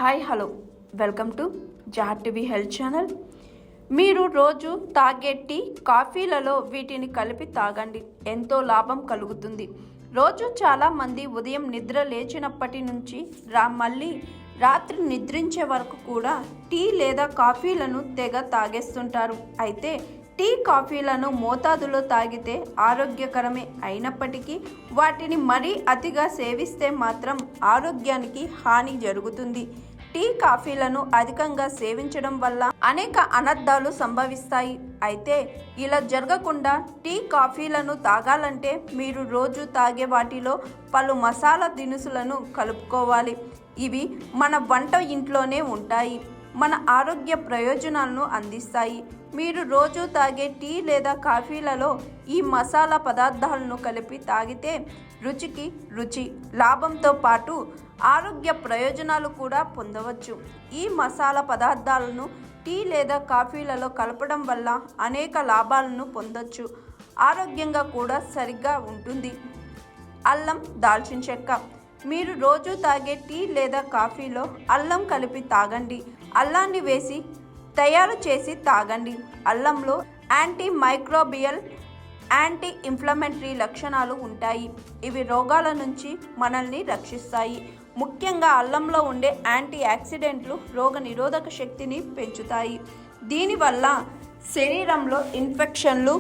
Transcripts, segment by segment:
Hi hello welcome to జార్ TV health channel. మీరు రోజు తాగే టీ కాఫీలలో వీటిని కలిపి తాగండి, ఎంతో లాభం కలుగుతుంది. రోజు చాలామంది ఉదయం నిద్ర లేచినప్పటి నుంచి మళ్ళీ రాత్రి నిద్రించే వరకు కూడా టీ లేదా కాఫీలను తెగ తాగేస్తుంటారు. అయితే టీ కాఫీలను మోతాదులో తాగితే ఆరోగ్యకరమే అయినప్పటికీ వాటిని మరీ అతిగా సేవిస్తే మాత్రం ఆరోగ్యానికి హాని జరుగుతుంది. టీ కాఫీలను అధికంగా సేవించడం వల్ల అనేక అనర్థాలు సంభవిస్తాయి. అయితే ఇలా జరగకుండా టీ కాఫీలను తాగాలంటే మీరు రోజు తాగే వాటిలో పలు మసాలా దినుసులను కలుపుకోవాలి. ఇవి మన వంట ఇంట్లోనే ఉంటాయి, మన ఆరోగ్య ప్రయోజనాలను అందిస్తాయి. మీరు రోజు తాగే టీ లేదా కాఫీలలో ఈ మసాలా పదార్థాలను కలిపి తాగితే రుచికి రుచి, లాభంతో పాటు ఆరోగ్య ప్రయోజనాలు కూడా పొందవచ్చు. ఈ మసాలా పదార్థాలను టీ లేదా కాఫీలలో కలపడం వల్ల అనేక లాభాలను పొందవచ్చు. ఆరోగ్యంగా కూడా సరిగ్గా ఉంటుంది. అల్లం, దాల్చిన చెక్క. మీరు రోజు తాగే టీ లేదా కాఫీలో అల్లం కలిపి తాగండి. అల్లాన్ని వేసి తయారు చేసి తాగండి. అల్లంలో యాంటీ మైక్రోబియల్, యాంటీ ఇన్ఫ్లమేటరీ లక్షణాలు ఉంటాయి. ఇవి రోగాల నుంచి మనల్ని రక్షిస్తాయి. ముఖ్యంగా అల్లంలో ఉండే యాంటీ ఆక్సిడెంట్లు రోగ నిరోధక శక్తిని పెంచుతాయి. దీనివల్ల శరీరంలో ఇన్ఫెక్షన్లు,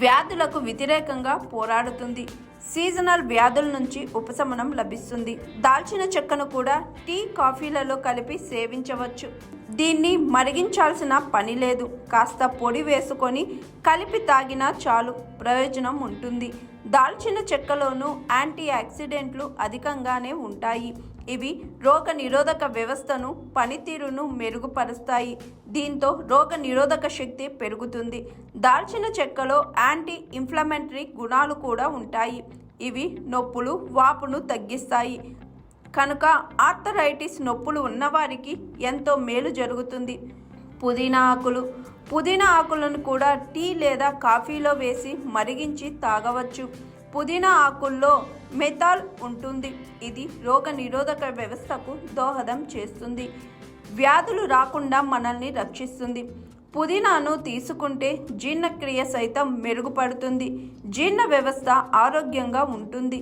వ్యాధులకు వ్యతిరేకంగా పోరాడుతుంది. సీజనల్ వ్యాధుల నుంచి ఉపశమనం లభిస్తుంది. దాల్చిన చెక్కను కూడా టీ కాఫీలలో కలిపి సేవించవచ్చు. దీన్ని మరిగించాల్సిన పని లేదు. కాస్త పొడి వేసుకొని కలిపి తాగినా చాలు, ప్రయోజనం ఉంటుంది. దాల్చిన చెక్కలోనూ యాంటీ ఆక్సిడెంట్లు అధికంగానే ఉంటాయి. ఇవి రోగ నిరోధక వ్యవస్థను, పనితీరును మెరుగుపరుస్తాయి. దీంతో రోగ నిరోధక శక్తి పెరుగుతుంది. దాల్చిన చెక్కలో యాంటీ ఇన్ఫ్లమేటరీ గుణాలు కూడా ఉంటాయి. ఇవి నొప్పులు, వాపును తగ్గిస్తాయి. కనుక ఆర్థరైటిస్ నొప్పులు ఉన్నవారికి ఎంతో మేలు జరుగుతుంది. పుదీనా ఆకులు. పుదీనా ఆకులను కూడా టీ లేదా కాఫీలో వేసి మరిగించి తాగవచ్చు. పుదీనా ఆకుల్లో మెథాల్ ఉంటుంది. ఇది రోగ నిరోధక వ్యవస్థకు దోహదం చేస్తుంది. వ్యాధులు రాకుండా మనల్ని రక్షిస్తుంది. పుదీనాను తీసుకుంటే జీర్ణక్రియ సైతం మెరుగుపడుతుంది. జీర్ణ వ్యవస్థ ఆరోగ్యంగా ఉంటుంది.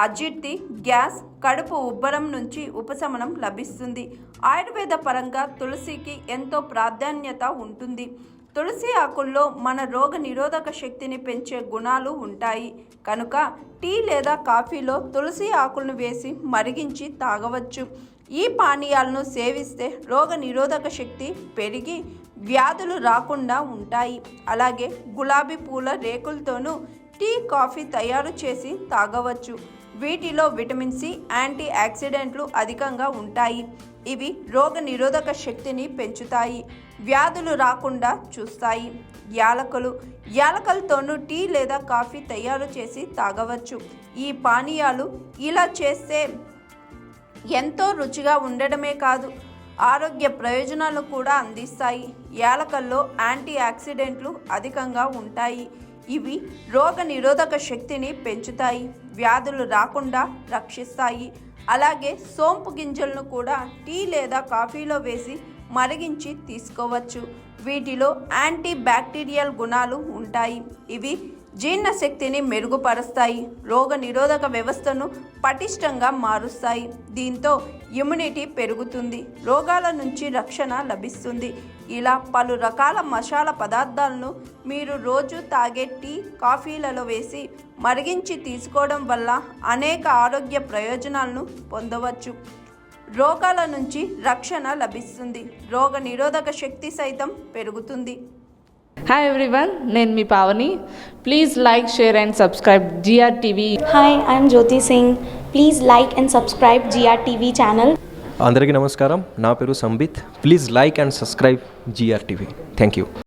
అజీర్తి, గ్యాస్, కడుపు ఉబ్బరం నుంచి ఉపశమనం లభిస్తుంది. ఆయుర్వేద పరంగా తులసికి ఎంతో ప్రాధాన్యత ఉంటుంది. తులసి ఆకుల్లో మన రోగ నిరోధక శక్తిని పెంచే గుణాలు ఉంటాయి. కనుక టీ లేదా కాఫీలో తులసి ఆకులను వేసి మరిగించి తాగవచ్చు. ఈ పానీయాలను సేవిస్తే రోగ నిరోధక శక్తి పెరిగి వ్యాధులు రాకుండా ఉంటాయి. అలాగే గులాబీ పూల రేకులతోనూ టీ, కాఫీ తయారు చేసి తాగవచ్చు. వీటిలో విటమిన్ సి, యాంటీ ఆక్సిడెంట్లు అధికంగా ఉంటాయి. ఇవి రోగ నిరోధక శక్తిని పెంచుతాయి, వ్యాధులు రాకుండా చూస్తాయి. యాలకులు. యాలకులతోనూ టీ లేదా కాఫీ తయారు చేసి తాగవచ్చు. ఈ పానీయాలు ఇలా చేస్తే ఎంతో రుచిగా ఉండడమే కాదు, ఆరోగ్య ప్రయోజనాలు కూడా అందిస్తాయి. యాలకల్లో యాంటీ ఆక్సిడెంట్లు అధికంగా ఉంటాయి. ఇవి రోగ నిరోధక శక్తిని పెంచుతాయి, వ్యాధులు రాకుండా రక్షిస్తాయి. అలాగే సోంపు గింజలను కూడా టీ లేదా కాఫీలో వేసి మరిగించి తీసుకోవచ్చు. వీటిలో యాంటీ బ్యాక్టీరియల్ గుణాలు ఉంటాయి. ఇవి జీర్ణశక్తిని మెరుగుపరుస్తాయి, రోగ నిరోధక వ్యవస్థను పటిష్టంగా మారుస్తాయి. దీంతో ఇమ్యూనిటీ పెరుగుతుంది, రోగాల నుంచి రక్షణ లభిస్తుంది. ఇలా పలు రకాల మసాలా పదార్థాలను మీరు రోజు తాగే టీ, కాఫీలలో వేసి మరిగించి తీసుకోవడం వల్ల అనేక ఆరోగ్య ప్రయోజనాలను పొందవచ్చు. రోగాల నుంచి రక్షణ లభిస్తుంది, రోగ నిరోధక శక్తి సైతం పెరుగుతుంది. హాయ్ ఎవ్రీవన్, నేను మీ Pavani. Please like, share and subscribe GRTV. Hi, I'm Jyoti Singh. Please like and subscribe GRTV channel. అందరికీ నమస్కారం, నా పేరు Sambit. Please like and subscribe GRTV. Thank you.